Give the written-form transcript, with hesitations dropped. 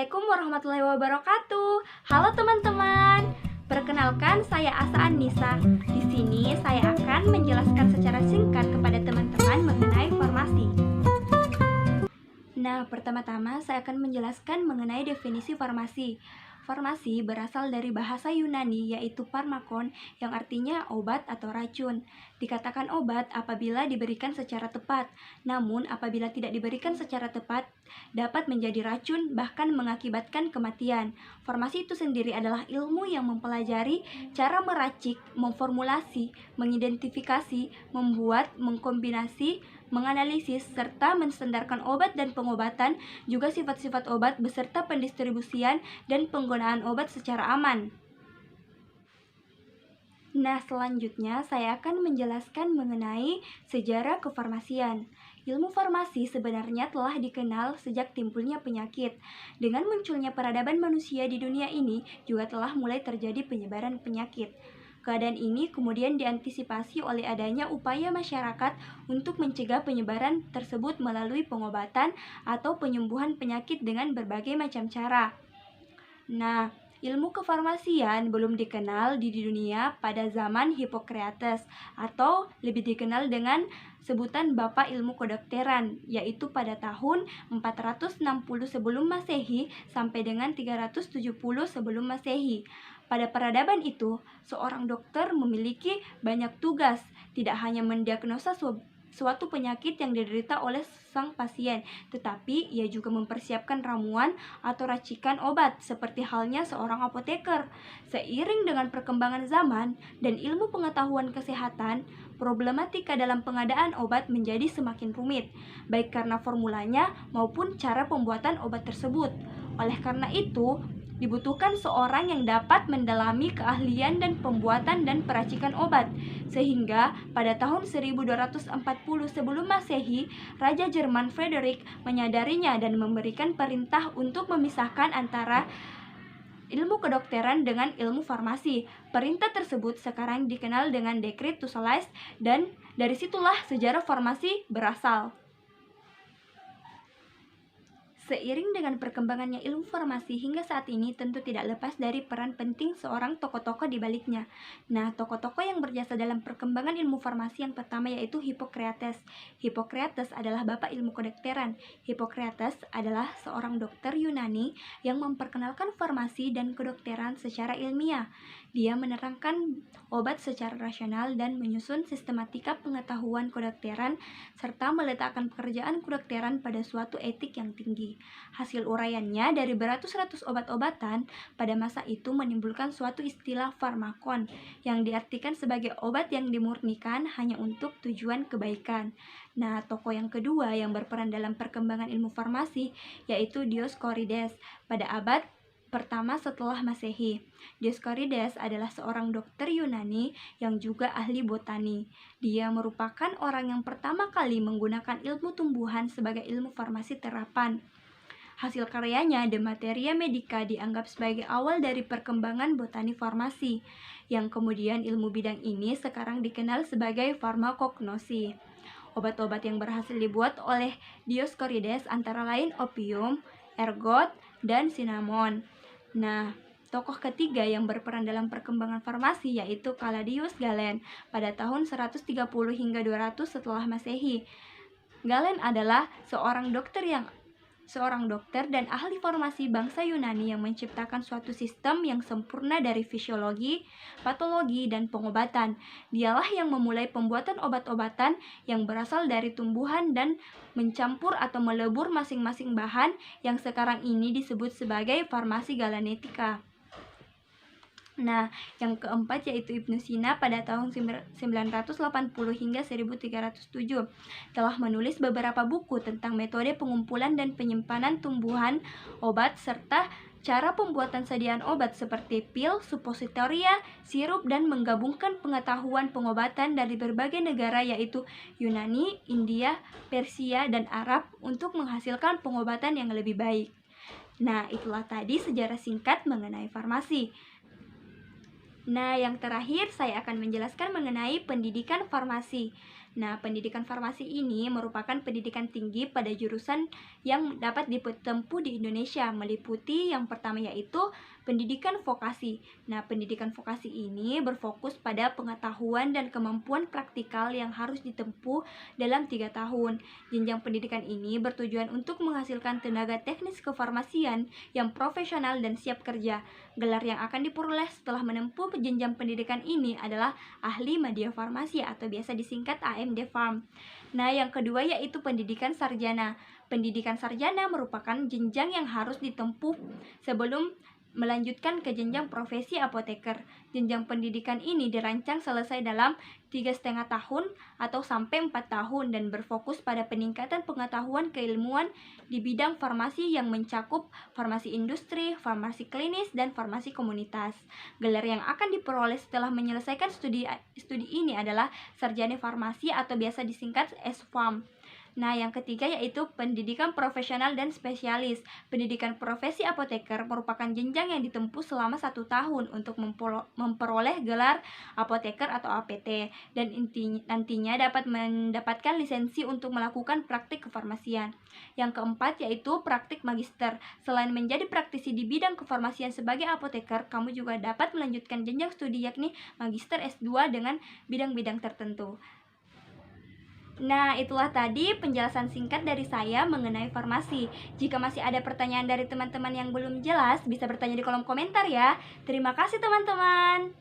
Assalamualaikum warahmatullahi wabarakatuh. Halo teman-teman. Perkenalkan, saya Asa Anissa. Di sini saya akan menjelaskan secara singkat kepada teman-teman mengenai farmasi. Nah, pertama-tama saya akan menjelaskan mengenai definisi farmasi. Farmasi berasal dari bahasa Yunani yaitu pharmakon yang artinya obat atau racun. Dikatakan obat apabila diberikan secara tepat, namun apabila tidak diberikan secara tepat dapat menjadi racun bahkan mengakibatkan kematian. Farmasi itu sendiri adalah ilmu yang mempelajari cara meracik, memformulasi, mengidentifikasi, membuat, mengkombinasi, menganalisis, serta menstandarkan obat dan pengobatan, juga sifat-sifat obat beserta pendistribusian dan penggunaan obat secara aman. Nah, selanjutnya saya akan menjelaskan mengenai sejarah kefarmasian. Ilmu farmasi sebenarnya telah dikenal sejak timbulnya penyakit. Dengan munculnya peradaban manusia di dunia ini, juga telah mulai terjadi penyebaran penyakit. Keadaan ini kemudian diantisipasi oleh adanya upaya masyarakat untuk mencegah penyebaran tersebut melalui pengobatan atau penyembuhan penyakit dengan berbagai macam cara. Nah, ilmu kefarmasian belum dikenal di dunia pada zaman Hippocrates atau lebih dikenal dengan sebutan Bapak Ilmu Kedokteran, yaitu pada tahun 460 sebelum Masehi sampai dengan 370 sebelum Masehi. Pada peradaban itu, seorang dokter memiliki banyak tugas, tidak hanya mendiagnosa suatu penyakit yang diderita oleh sang pasien, tetapi ia juga mempersiapkan ramuan atau racikan obat, seperti halnya seorang apoteker. Seiring dengan perkembangan zaman dan ilmu pengetahuan kesehatan, problematika dalam pengadaan obat menjadi semakin rumit, baik karena formulanya maupun cara pembuatan obat tersebut. Oleh karena itu, dibutuhkan seorang yang dapat mendalami keahlian dan pembuatan dan peracikan obat. Sehingga pada tahun 1240 sebelum Masehi, Raja Jerman Frederick menyadarinya dan memberikan perintah untuk memisahkan antara ilmu kedokteran dengan ilmu farmasi. Perintah tersebut sekarang dikenal dengan Decree Thousalis, dan dari situlah sejarah farmasi berasal. Seiring dengan perkembangannya ilmu farmasi hingga saat ini tentu tidak lepas dari peran penting seorang tokoh-tokoh di baliknya. Nah, tokoh-tokoh yang berjasa dalam perkembangan ilmu farmasi yang pertama yaitu Hippocrates. Hippocrates adalah bapak ilmu kedokteran. Hippocrates adalah seorang dokter Yunani yang memperkenalkan farmasi dan kedokteran secara ilmiah. Dia menerangkan obat secara rasional dan menyusun sistematika pengetahuan kedokteran serta meletakkan pekerjaan kedokteran pada suatu etik yang tinggi. Hasil uraiannya dari beratus-ratus obat-obatan pada masa itu menimbulkan suatu istilah farmakon yang diartikan sebagai obat yang dimurnikan hanya untuk tujuan kebaikan. Nah, tokoh yang kedua yang berperan dalam perkembangan ilmu farmasi yaitu Dioscorides pada abad pertama setelah Masehi. Dioscorides adalah seorang dokter Yunani yang juga ahli botani. Dia merupakan orang yang pertama kali menggunakan ilmu tumbuhan sebagai ilmu farmasi terapan. Hasil karyanya De Materia Medica dianggap sebagai awal dari perkembangan botani farmasi, yang kemudian ilmu bidang ini sekarang dikenal sebagai farmakognosi. Obat-obat yang berhasil dibuat oleh Dioscorides antara lain opium, ergot, dan cinnamon. Nah, tokoh ketiga yang berperan dalam perkembangan farmasi yaitu Caladius Galen pada tahun 130 hingga 200 setelah Masehi. Galen adalah seorang dokter dan ahli farmasi bangsa Yunani yang menciptakan suatu sistem yang sempurna dari fisiologi, patologi, dan pengobatan. Dialah yang memulai pembuatan obat-obatan yang berasal dari tumbuhan dan mencampur atau melebur masing-masing bahan yang sekarang ini disebut sebagai farmasi galenetika. Nah, yang keempat yaitu Ibnu Sina pada tahun 980 hingga 1307 telah menulis beberapa buku tentang metode pengumpulan dan penyimpanan tumbuhan obat serta cara pembuatan sediaan obat seperti pil, supositoria, sirup, dan menggabungkan pengetahuan pengobatan dari berbagai negara yaitu Yunani, India, Persia, dan Arab untuk menghasilkan pengobatan yang lebih baik. Nah, itulah tadi sejarah singkat mengenai farmasi. Nah, yang terakhir saya akan menjelaskan mengenai pendidikan farmasi. Nah, pendidikan farmasi ini merupakan pendidikan tinggi pada jurusan yang dapat ditempuh di Indonesia, meliputi yang pertama yaitu pendidikan vokasi. Nah, pendidikan vokasi ini berfokus pada pengetahuan dan kemampuan praktikal yang harus ditempuh dalam 3 tahun. Jenjang pendidikan ini bertujuan untuk menghasilkan tenaga teknis kefarmasian yang profesional dan siap kerja. Gelar yang akan diperoleh setelah menempuh jenjang pendidikan ini adalah ahli media farmasi atau biasa disingkat AMD Farm. Nah, yang kedua yaitu pendidikan sarjana. Pendidikan sarjana merupakan jenjang yang harus ditempuh sebelum melanjutkan ke jenjang profesi apoteker. Jenjang pendidikan ini dirancang selesai dalam 3,5 tahun atau sampai 4 tahun dan berfokus pada peningkatan pengetahuan keilmuan di bidang farmasi yang mencakup farmasi industri, farmasi klinis, dan farmasi komunitas. Gelar yang akan diperoleh setelah menyelesaikan studi ini adalah sarjana farmasi atau biasa disingkat S.Pharm. Nah, yang ketiga yaitu pendidikan profesional dan spesialis. Pendidikan profesi apoteker merupakan jenjang yang ditempuh selama 1 tahun untuk memperoleh gelar apoteker atau APT dan nantinya dapat mendapatkan lisensi untuk melakukan praktik kefarmasian. Yang keempat yaitu praktik magister. Selain menjadi praktisi di bidang kefarmasian sebagai apoteker, kamu juga dapat melanjutkan jenjang studi yakni magister S2 dengan bidang-bidang tertentu. Nah, itulah tadi penjelasan singkat dari saya mengenai farmasi. Jika masih ada pertanyaan dari teman-teman yang belum jelas, bisa bertanya di kolom komentar ya. Terima kasih teman-teman.